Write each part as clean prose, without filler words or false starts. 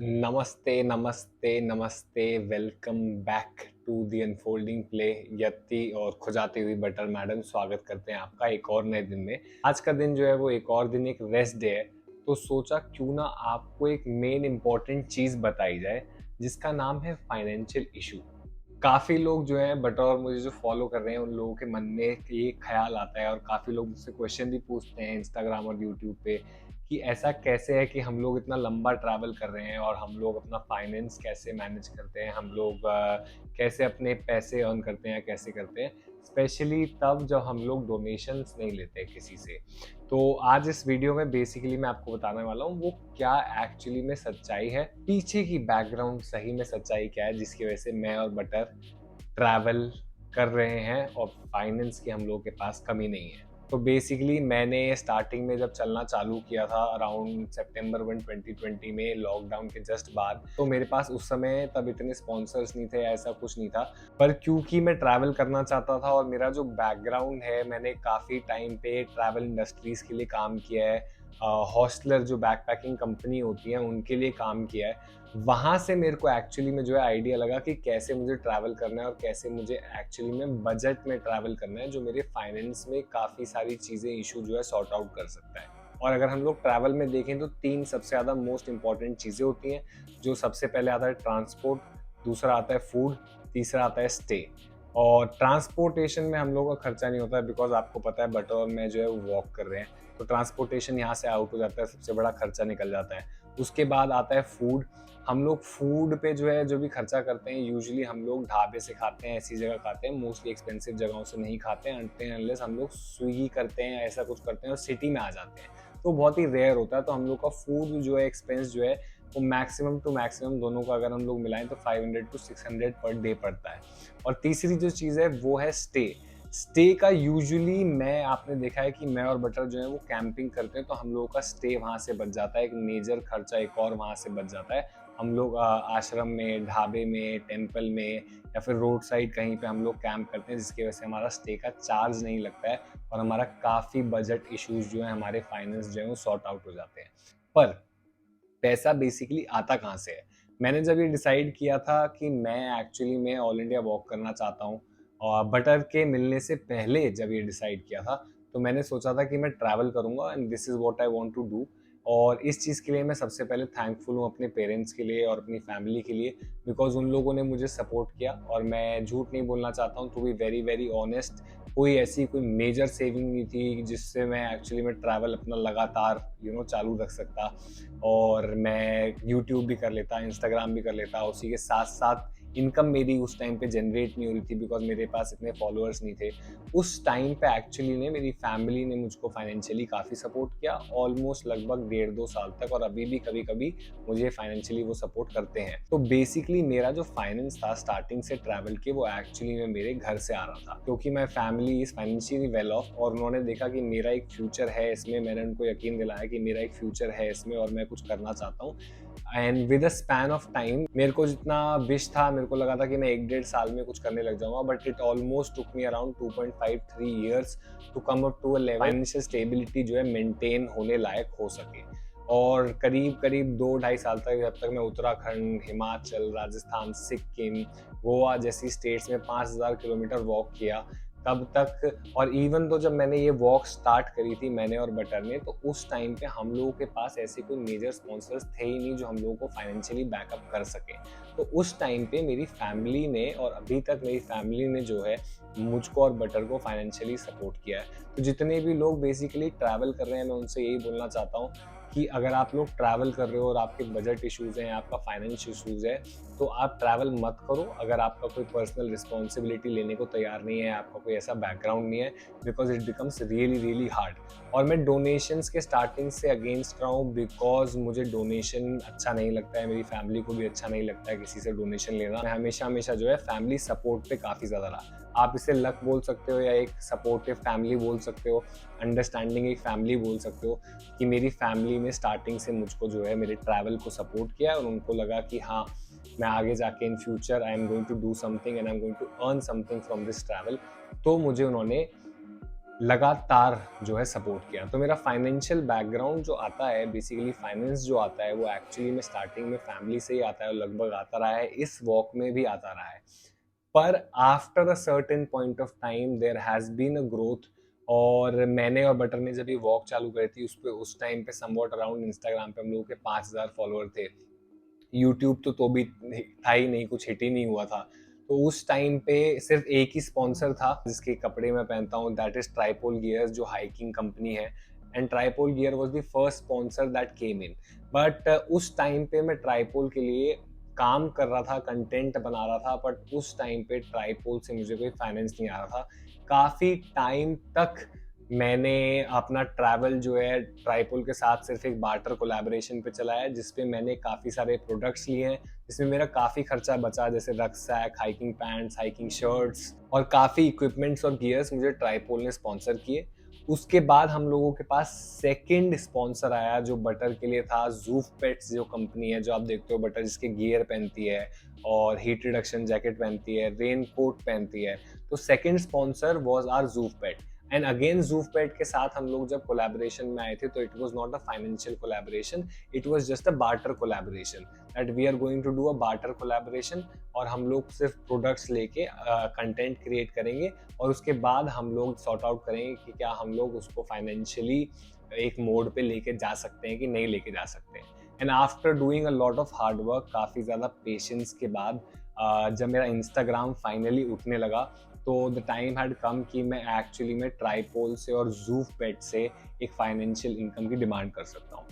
नमस्ते, नमस्ते, नमस्ते। Welcome back to the unfolding play. यति और खुजाती हुई बटर मैडम स्वागत करते हैं आपका एक और नए दिन में। आज का दिन जो है वो एक और दिन एक रेस्ट डे है, तो सोचा क्यों ना आपको एक मेन इम्पॉर्टेंट चीज़ बताई जाए जिसका नाम है फाइनेंशियल इशू। काफ़ी लोग जो हैं बतौर मुझे जो फॉलो कर रहे हैं उन लोगों के मन में ये ख्याल आता है और काफ़ी लोग मुझसे क्वेश्चन भी पूछते हैं इंस्टाग्राम और यूट्यूब पे कि ऐसा कैसे है कि हम लोग इतना लंबा ट्रैवल कर रहे हैं और हम लोग अपना फाइनेंस कैसे मैनेज करते हैं, हम लोग कैसे अपने पैसे अर्न करते हैं, कैसे करते हैं, स्पेशली तब जब हम लोग डोनेशंस नहीं लेते किसी से। तो आज इस वीडियो में बेसिकली मैं आपको बताने वाला हूँ वो क्या एक्चुअली में सच्चाई है, पीछे की बैकग्राउंड सही में सच्चाई क्या है जिसकी वजह से मैं और बटर ट्रैवल कर रहे हैं और फाइनेंस की हम लोगों के पास कमी नहीं है। तो बेसिकली मैंने स्टार्टिंग में जब चलना चालू किया था अराउंड सितंबर 1 2020 में लॉकडाउन के जस्ट बाद, तो मेरे पास उस समय तब इतने स्पॉन्सर्स नहीं थे, ऐसा कुछ नहीं था। पर क्योंकि मैं ट्रैवल करना चाहता था और मेरा जो बैकग्राउंड है, मैंने काफ़ी टाइम पे ट्रैवल इंडस्ट्रीज़ के लिए काम किया है, हॉस्टलर जो बैकपैकिंग कंपनी होती है उनके लिए काम किया है। वहाँ से मेरे को एक्चुअली में जो है आइडिया लगा कि कैसे मुझे ट्रैवल करना है और कैसे मुझे एक्चुअली में बजट में ट्रैवल करना है जो मेरे फाइनेंस में काफ़ी सारी चीज़ें इशू जो है सॉर्ट आउट कर सकता है। और अगर हम लोग ट्रैवल में देखें तो 3 सबसे ज़्यादा मोस्ट इंपॉर्टेंट चीज़ें होती हैं। जो सबसे पहले आता है ट्रांसपोर्ट, दूसरा आता है फूड, तीसरा आता है स्टे। और ट्रांसपोर्टेशन में हम लोगों का खर्चा नहीं होता है बिकॉज़ आपको पता है बटर और मैं जो है वो वॉक कर रहे हैं, तो ट्रांसपोर्टेशन यहाँ से आउट हो जाता है, सबसे बड़ा खर्चा निकल जाता है। उसके बाद आता है फूड। हम लोग फूड पे जो है जो भी खर्चा करते हैं यूजुअली हम लोग ढाबे से खाते हैं, ऐसी जगह खाते हैं, मोस्टली एक्सपेंसिव जगहों से नहीं खाते हैं अनटिल अनलेस हम लोग स्विगी करते हैं, ऐसा कुछ करते हैं और सिटी में आ जाते हैं, तो बहुत ही रेयर होता है। तो हम लोग का फूड जो है एक्सपेंस जो है वो मैक्सिमम टू मैक्सिमम दोनों का अगर हम लोग मिलाएं तो 500 टू 600 पर डे पड़ता है। और तीसरी जो चीज़ है वो है स्टे। स्टे का यूजुअली मैं आपने देखा है कि मैं और बटर जो है वो कैंपिंग करते हैं, तो हम लोगों का स्टे वहाँ से बच जाता है, एक मेजर खर्चा एक और वहाँ से बच जाता है। हम लोग आश्रम में, ढाबे में, टेम्पल में या फिर रोड साइड कहीं पे हम लोग कैंप करते हैं जिसकी वजह से हमारा स्टे का चार्ज नहीं लगता है और हमारा काफ़ी बजट इश्यूज जो है हमारे फाइनेंस जो है वो सॉर्ट आउट हो जाते हैं। पर पैसा बेसिकली आता कहाँ से है? मैंने जब ये डिसाइड किया था कि मैं एक्चुअली में ऑल इंडिया वॉक करना चाहता हूँ और बटर के मिलने से पहले जब ये डिसाइड किया था, तो मैंने सोचा था कि मैं ट्रैवल करूँगा and this is what I want to do. और इस चीज़ के लिए मैं सबसे पहले थैंकफुल हूँ अपने पेरेंट्स के लिए और अपनी फैमिली के लिए बिकॉज़ उन लोगों ने मुझे सपोर्ट किया और मैं झूठ नहीं बोलना चाहता हूँ, to be very very honest. कोई मेजर सेविंग नहीं थी जिससे मैं एक्चुअली में ट्रैवल अपना लगातार चालू रख सकता और मैं यूट्यूब भी कर लेता, इंस्टाग्राम भी कर लेता, उसी के साथ-साथ इनकम मेरी उस टाइम पे जनरेट नहीं हो रही थी बिकॉज़ मेरे पास इतने फॉलोअर्स नहीं थे। उस टाइम पे एक्चुअली ने मेरी फैमिली ने मुझको फाइनेंशियली काफ़ी सपोर्ट किया, ऑलमोस्ट लगभग डेढ़ 2 साल तक, और अभी भी कभी-कभी मुझे फाइनेंशियली वो सपोर्ट करते हैं। तो बेसिकली मेरा जो फाइनेंस था स्टार्टिंग से ट्रैवल के, वो एक्चुअली में मेरे घर से आ रहा था क्योंकि my family is financially well of और उन्होंने देखा कि मेरा एक फ्यूचर है इसमें, मैंने उनको यकीन दिलाया कि मेरा एक फ्यूचर है इसमें और मैं कुछ करना चाहता हूँ। And with a span of time मेरे को जितना विश था, मेरे को लगा था कि मैं 1 डेढ़ साल में कुछ करने लग जाऊँगा, but it almost took me around 2.5-3 years to come up to a level financial stability जो है मेंटेन होने लायक हो सके। और करीब-करीब 2 ढाई साल तक जब तक मैं उत्तराखंड, हिमाचल, राजस्थान, सिक्किम, गोवा जैसी स्टेट्स में 5000 किलोमीटर वॉक किया, तब तक। और इवन तो जब मैंने ये वॉक स्टार्ट करी थी मैंने और बटर ने, तो उस टाइम पे हम लोगों के पास ऐसे कोई मेजर स्पॉन्सर्स थे ही नहीं जो हम लोगों को फाइनेंशियली बैकअप कर सके। तो उस टाइम पे मेरी फैमिली ने और अभी तक मेरी फैमिली ने जो है मुझको और बटर को फाइनेंशियली सपोर्ट किया है। तो जितने भी लोग बेसिकली ट्रैवल कर रहे हैं मैं उनसे यही बोलना चाहता हूँ कि अगर आप लोग ट्रैवल कर रहे हो और आपके बजट इश्यूज़ हैं, आपका फाइनेंस इश्यूज़ है, तो आप ट्रैवल मत करो अगर आपका कोई पर्सनल रिस्पॉन्सिबिलिटी लेने को तैयार नहीं है, आपका कोई ऐसा बैकग्राउंड नहीं है, because it becomes really really hard. और मैं डोनेशंस के स्टार्टिंग से अगेंस्ट रहा हूँ बिकॉज़ मुझे डोनेशन अच्छा नहीं लगता है, मेरी फैमिली को भी अच्छा नहीं लगता है किसी से डोनेशन लेना। मैं हमेशा जो है फैमिली सपोर्ट पे काफ़ी ज़्यादा रहा। आप इसे लक बोल सकते हो या एक सपोर्टिव फैमिली बोल सकते हो, अंडरस्टैंडिंग एक फैमिली बोल सकते हो कि मेरी फैमिली ने स्टार्टिंग से मुझको जो है मेरे ट्रैवल को सपोर्ट किया और उनको लगा कि हाँ, मैं आगे जाके in future I am going to do something and I am going to earn something from this travel. तो मुझे उन्होंने लगातार जो है सपोर्ट किया। तो मेरा फाइनेंशियल बैकग्राउंड जो आता है, बेसिकली फाइनेंस जो आता है, वो एक्चुअली में स्टार्टिंग में फैमिली से ही आता है और लगभग आता रहा है, इस वॉक में भी आता रहा है। पर after a certain point of time there has been a growth. और मैंने और बटर ने जब ये वॉक चालू करी थी, उस टाइम पे समवॉट अराउंड इंस्टाग्राम पे हम लोगों के 5,000 फॉलोअर थे। यूट्यूब तो भी था ही नहीं, कुछ हिट ही नहीं हुआ था। तो उस टाइम पे सिर्फ एक ही स्पॉन्सर था जिसके कपड़े मैं पहनता हूँ, दैट इज ट्राइपोल गियर्स, जो हाइकिंग कंपनी है। And Tripole Gear was the first sponsor that came in. But उस टाइम पे मैं ट्राइपोल के लिए काम कर रहा था, कंटेंट बना रहा था, बट उस टाइम पे ट्राइपोल से मुझे कोई फाइनेंस नहीं आ रहा था। काफ़ी टाइम तक मैंने अपना ट्रैवल जो है ट्राइपोल के साथ सिर्फ एक बार्टर कोलैबोरेशन पे चलाया, जिसपे मैंने काफ़ी सारे प्रोडक्ट्स लिए हैं, जिसमें मेरा काफ़ी खर्चा बचा, जैसे rucksack, hiking pants, hiking shirts और काफ़ी इक्विपमेंट्स और गियर्स मुझे ट्राइपोल ने स्पॉन्सर किए। उसके बाद हम लोगों के पास सेकंड स्पॉन्सर आया जो बटर के लिए था, ज़ूफ पेट्स जो कंपनी है, जो आप देखते हो बटर जिसके गियर पहनती है और हीट रिडक्शन जैकेट पहनती है, रेन कोट पहनती है। तो second sponsor was our Zoof Pet. And again Zoof Pet के साथ हम लोग जब कोलैबोरेशन में आए थे, तो it was not a financial collaboration, it was just a barter collaboration, that we are going to do a barter collaboration. और हम लोग सिर्फ प्रोडक्ट्स लेके कंटेंट क्रिएट करेंगे और उसके बाद हम लोग सॉर्ट आउट करेंगे कि क्या हम लोग उसको फाइनेंशियली एक मोड पे लेके जा सकते हैं कि नहीं लेके जा सकते हैं। And after doing a lot of hard work, काफ़ी ज़्यादा पेशेंस के बाद जब मेरा इंस्टाग्राम फाइनली उठने लगा, तो द टाइम हैड कम कि मैं एक्चुअली में ट्राइपोल से और ज़ूफ पेट से एक फाइनेंशियल इनकम की डिमांड कर सकता हूँ।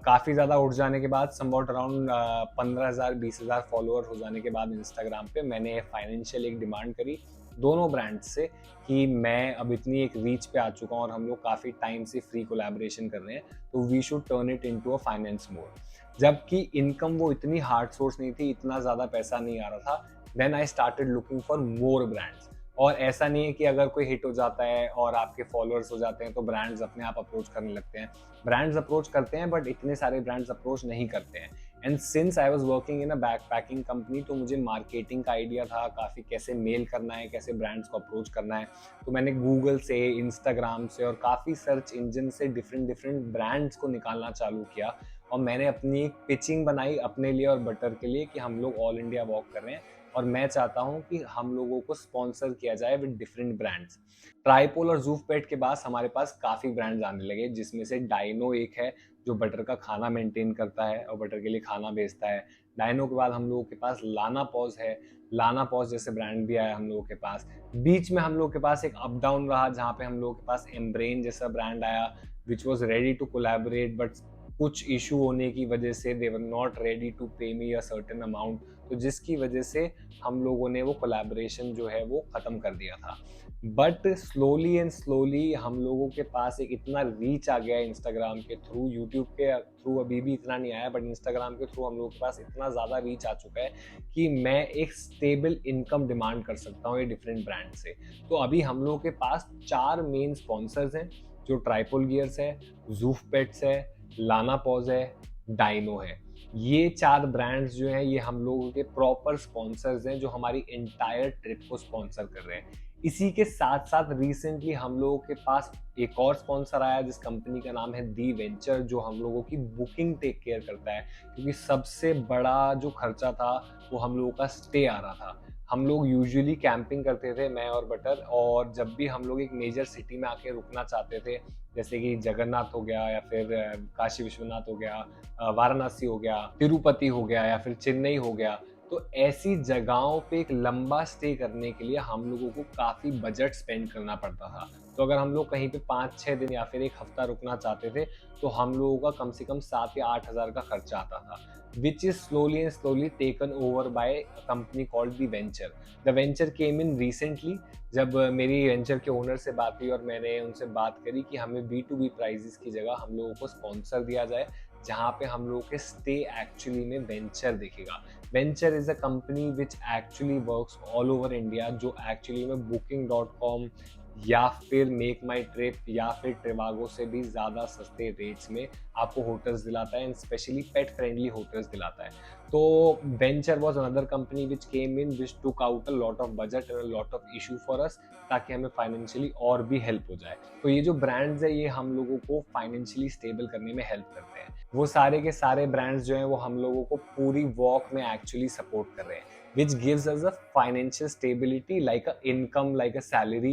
काफ़ी ज़्यादा उठ जाने के बाद, समवॉट अराउंड 15,000 20,000 फॉलोअर हो जाने के बाद इंस्टाग्राम पे मैंने फाइनेंशियल एक डिमांड करी दोनों ब्रांड्स से कि मैं अब इतनी एक रीच पे आ चुका हूँ और हम लोग काफ़ी टाइम से फ्री कोलैबोरेशन कर रहे हैं, तो we should turn it into a finance mode. जबकि इनकम वो इतनी हार्ड सोर्स नहीं थी, इतना ज़्यादा पैसा नहीं आ रहा था, then I started looking for more brands. और ऐसा नहीं है कि अगर कोई हिट हो जाता है और आपके फॉलोअर्स हो जाते हैं तो ब्रांड्स अपने आप अप्रोच करने लगते हैं। ब्रांड्स अप्रोच करते हैं, बट इतने सारे ब्रांड्स अप्रोच नहीं करते हैं। And since I was working in a back packing company, तो मुझे मार्केटिंग का आइडिया था काफ़ी, कैसे मेल करना है, कैसे ब्रांड्स को अप्रोच करना है। तो मैंने गूगल से, इंस्टाग्राम से और काफ़ी सर्च इंजन से डिफरेंट डिफरेंट ब्रांड्स को निकालना चालू किया। और मैंने अपनी एक पिचिंग बनाई अपने लिए और बटर के लिए कि हम लोग ऑल इंडिया वॉक कर रहे हैं और मैं चाहता हूँ कि हम लोगों को स्पॉन्सर किया जाए विद डिफरेंट ब्रांड्स। ट्राइपोल और ज़ूफ पेट के बाद हमारे पास काफ़ी ब्रांड्स आने लगे, जिसमें से डाइनो एक है जो बटर का खाना मेंटेन करता है और बटर के लिए खाना बेचता है। डाइनो के बाद हम लोगों के पास लाना पॉज है। लाना पॉज जैसे ब्रांड भी आया हम लोगों के पास। बीच में हम लोग के पास एक अप डाउन रहा, जहाँ पे हम लोगों के पास एम्ब्रेन जैसा ब्रांड आया, which was ready to collaborate, but कुछ इशू होने की वजह से they were not ready to pay me a certain amount, तो जिसकी वजह से हम लोगों ने वो कोलैबोरेशन जो है वो ख़त्म कर दिया था। बट स्लोली एंड स्लोली हम लोगों के पास एक इतना रीच आ गया इंस्टाग्राम के थ्रू, यूट्यूब के थ्रू अभी भी इतना नहीं आया, बट इंस्टाग्राम के थ्रू हम लोगों के पास इतना ज़्यादा रीच आ चुका है कि मैं एक स्टेबल इनकम डिमांड कर सकता हूँ ये डिफरेंट ब्रांड से। तो अभी हम लोगों के पास 4 मेन स्पॉन्सर्स हैं, जो ट्राइपोल गियर्स है, ज़ूफ पेट्स है, लाना पॉज है, डाइनो है। ये 4 ब्रांड्स जो हैं ये हम लोगों के प्रॉपर स्पॉन्सर्स हैं, जो हमारी एंटायर ट्रिप को स्पॉन्सर कर रहे हैं। इसी के साथ साथ रिसेंटली हम लोगों के पास एक और स्पॉन्सर आया, जिस कंपनी का नाम है दी वेंचर, जो हम लोगों की बुकिंग टेक केयर करता है, क्योंकि सबसे बड़ा जो खर्चा था वो हम लोगों का स्टे आ रहा था। हम लोग यूजुअली कैंपिंग करते थे, मैं और बटर, और जब भी हम लोग एक मेजर सिटी में आके रुकना चाहते थे, जैसे कि जगन्नाथ हो गया या फिर काशी विश्वनाथ हो गया, वाराणसी हो गया, तिरुपति हो गया या फिर चेन्नई हो गया, तो ऐसी जगहों पे एक लंबा स्टे करने के लिए हम लोगों को काफ़ी बजट स्पेंड करना पड़ता था। तो अगर हम लोग कहीं पे 5-6 दिन या फिर 1 हफ्ता रुकना चाहते थे, तो हम लोगों का कम से कम 7 या 8 हज़ार का खर्चा आता था, which is slowly and slowly taken over by a company called the venture. The venture came in recently, जब मेरी वेंचर के ओनर से बात हुई और मैंने उनसे बात करी कि हमें B2B प्राइजेस की जगह हम लोगों को स्पॉन्सर दिया जाए, जहाँ पे हम लोगों के स्टे एक्चुअली में वेंचर देखेगा। Venture is a company which actually works all over India, जो एक्चुअली में Booking.com, या फिर मेक माई ट्रिप या फिर ट्रिवागो से भी ज़्यादा सस्ते रेट्स में आपको होटल्स दिलाता है, and specially pet friendly hotels दिलाता है। तो venture was another company which came in which took out a lot of budget and a lot of issue for us, ताकि हमें फाइनेंशियली और भी हेल्प हो जाए। तो ये जो ब्रांड्स है ये हम लोगों को फाइनेंशियली स्टेबल करने में हेल्प करते हैं। वो सारे के सारे ब्रांड्स जो हैं वो हम लोगों को पूरी वॉक में एक्चुअली सपोर्ट कर रहे हैं, which gives us a financial stability like a income, like a salary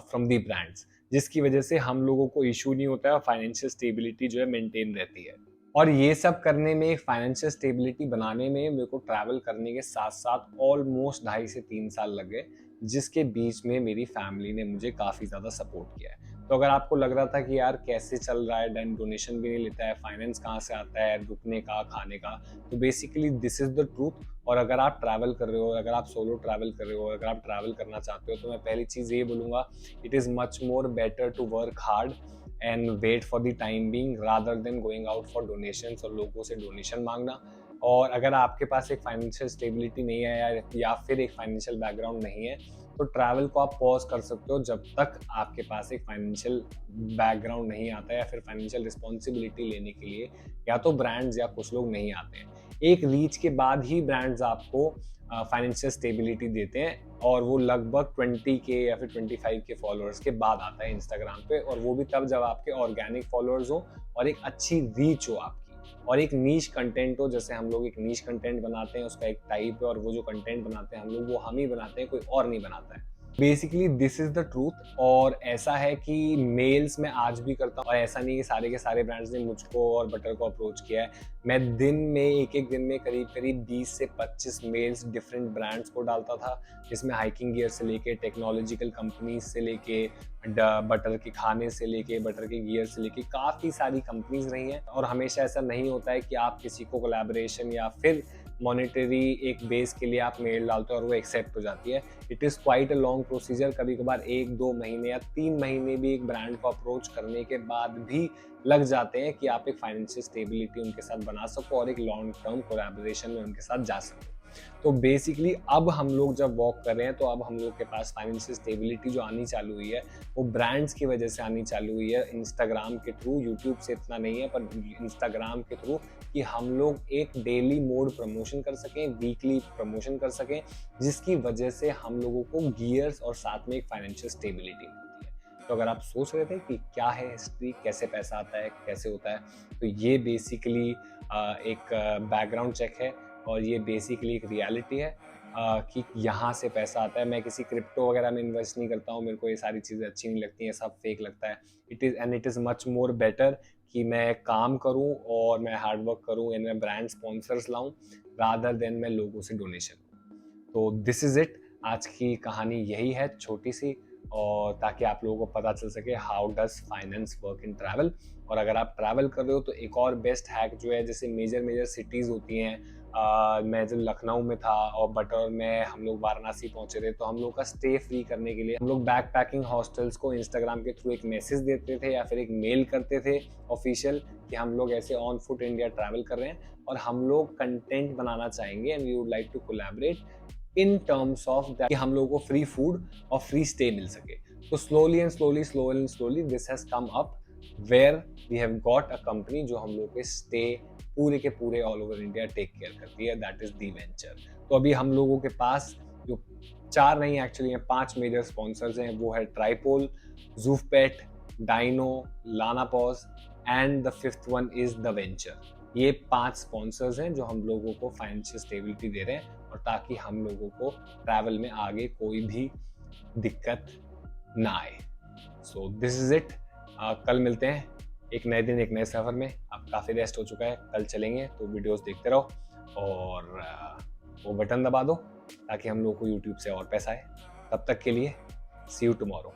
from the brands, जिसकी वजह से हम लोगों को इशू नहीं होता है और फाइनेंशियल स्टेबिलिटी जो है मेंटेन रहती है। और ये सब करने में, फाइनेंशियल स्टेबिलिटी बनाने में मेरे को ट्रैवल करने के साथ साथ ऑलमोस्ट 2.5 से 3 साल लग गए, जिसके बीच में मेरी फैमिली ने मुझे काफ़ी ज़्यादा सपोर्ट किया है। तो अगर आपको लग रहा था कि यार कैसे चल रहा है, देन डोनेशन भी नहीं लेता है, फाइनेंस कहाँ से आता है, रुकने का, खाने का, तो basically this is the truth. और अगर आप ट्रैवल कर रहे हो, अगर आप सोलो ट्रैवल कर रहे हो, अगर आप ट्रैवल करना चाहते हो, तो मैं पहली चीज़ ये बोलूँगा, it is much more better to work hard and wait for the time being rather than going out for donations और लोगों से डोनेशन मांगना। और अगर आपके पास एक फाइनेंशियल स्टेबिलिटी नहीं है या फिर एक फाइनेंशियल बैकग्राउंड नहीं है, तो ट्रैवल को आप पॉज कर सकते हो जब तक आपके पास एक फाइनेंशियल बैकग्राउंड नहीं आता, या फिर फाइनेंशियल रिस्पॉन्सिबिलिटी लेने के लिए या तो ब्रांड्स या कुछ लोग नहीं आते हैं। एक रीच के बाद ही ब्रांड्स आपको फाइनेंशियल स्टेबिलिटी देते हैं, और वो लगभग 20 के या फिर 25 के फॉलोअर्स के बाद आता है इंस्टाग्राम पे, और वो भी तब जब आपके ऑर्गेनिक फॉलोअर्स हो और एक अच्छी रीच हो आपकी, और एक नीश कंटेंट हो। जैसे हम लोग एक नीश कंटेंट बनाते हैं, उसका एक टाइप है, और वो जो कंटेंट बनाते हैं हम लोग, वो हम ही बनाते हैं, कोई और नहीं बनाता है। Basically this is the truth. और ऐसा है कि मेल्स मैं आज भी करता हूँ, और ऐसा नहीं कि सारे के सारे ब्रांड्स ने मुझको और बटर को अप्रोच किया है। मैं दिन में एक दिन में करीब करीब 20 से 25 मेल्स डिफरेंट ब्रांड्स को डालता था, जिसमें हाइकिंग गियर से लेके, टेक्नोलॉजिकल कंपनीज से लेके, बटर के खाने से लेके, बटर के गियर से लेके, काफ़ी सारी कंपनीज रही हैं। और हमेशा ऐसा नहीं होता है कि आप किसी को कोलैबोरेशन या फिर मॉनेटरी एक बेस के लिए आप मेल डालते हो और वो एक्सेप्ट हो जाती है। It is quite a long procedure. कभी कभार 1-2 महीने या 3 महीने भी एक ब्रांड को अप्रोच करने के बाद भी लग जाते हैं कि आप एक फाइनेंशियल स्टेबिलिटी उनके साथ बना सको और एक लॉन्ग टर्म कोलैबोरेशन में उनके साथ जा सको। तो बेसिकली अब हम लोग जब वॉक कर रहे हैं, तो अब हम लोग के पास फाइनेंशियल स्टेबिलिटी जो आनी चालू हुई है, वो ब्रांड्स की वजह से आनी चालू हुई है, इंस्टाग्राम के थ्रू। यूट्यूब से इतना नहीं है, पर इंस्टाग्राम के थ्रू, कि हम लोग एक डेली मोड प्रमोशन कर सकें, वीकली प्रमोशन कर सकें, जिसकी वजह से हम लोगों को गियर्स और साथ में एक फाइनेंशियल स्टेबिलिटी मिलती है। तो अगर आप सोच रहे थे कि क्या है हिस्ट्री, कैसे पैसा आता है, कैसे होता है, तो ये बेसिकली एक बैकग्राउंड चेक है, और ये बेसिकली एक रियलिटी है कि यहाँ से पैसा आता है। मैं किसी क्रिप्टो वगैरह में इन्वेस्ट नहीं करता हूँ, मेरे को ये सारी चीज़ें अच्छी नहीं लगती हैं, सब फेक लगता है। It is much more better कि मैं काम करूं और मैं हार्ड वर्क करूं एंड मैं ब्रांड स्पॉन्सर्स लाऊं, रादर देन मैं लोगों से डोनेशन लूं। तो दिस इज इट। आज की कहानी यही है, छोटी सी, और ताकि आप लोगों को पता चल सके how does finance work in travel. और अगर आप ट्रैवल कर रहे हो, तो एक और बेस्ट हैक जो है, जैसे मेजर सिटीज़ होती हैं, मैं जब लखनऊ में था और बटौर में हम लोग वाराणसी पहुंचे थे, तो हम लोग का स्टे फ्री करने के लिए हम लोग बैक पैकिंग हॉस्टल्स को इंस्टाग्राम के थ्रू एक मैसेज देते थे या फिर एक मेल करते थे ऑफिशियल, कि हम लोग ऐसे ऑन फुट इंडिया ट्रैवल कर रहे हैं और हम लोग कंटेंट बनाना चाहेंगे and we would like to collaborate in terms of that कि हम लोगों को फ्री फूड और फ्री स्टे मिल सके। तो slowly this has come up, where we have got a company जो हम लोग के स्टे पूरे के पूरे all over India take care करती है, दैट इज दी वेंचर। तो अभी हम लोगों के पास जो 4 नहीं एक्चुअली हैं, 5 मेजर स्पॉन्सर्स हैं, वो है Tripole, Zoofpet, Dino, Lanapaws and the 5th one is the venture. ये 5 स्पॉन्सर्स हैं जो हम लोगों को फाइनेंशियल स्टेबिलिटी दे रहे हैं, और ताकि हम लोगों को ट्रैवल में आगे कोई भी दिक्कत ना आए। So this is it. कल मिलते हैं एक नए दिन, एक नए सफ़र में। अब काफ़ी रेस्ट हो चुका है, कल चलेंगे, तो वीडियोस देखते रहो और वो बटन दबा दो ताकि हम लोग को यूट्यूब से और पैसा आए। तब तक के लिए सी यू टुमारो।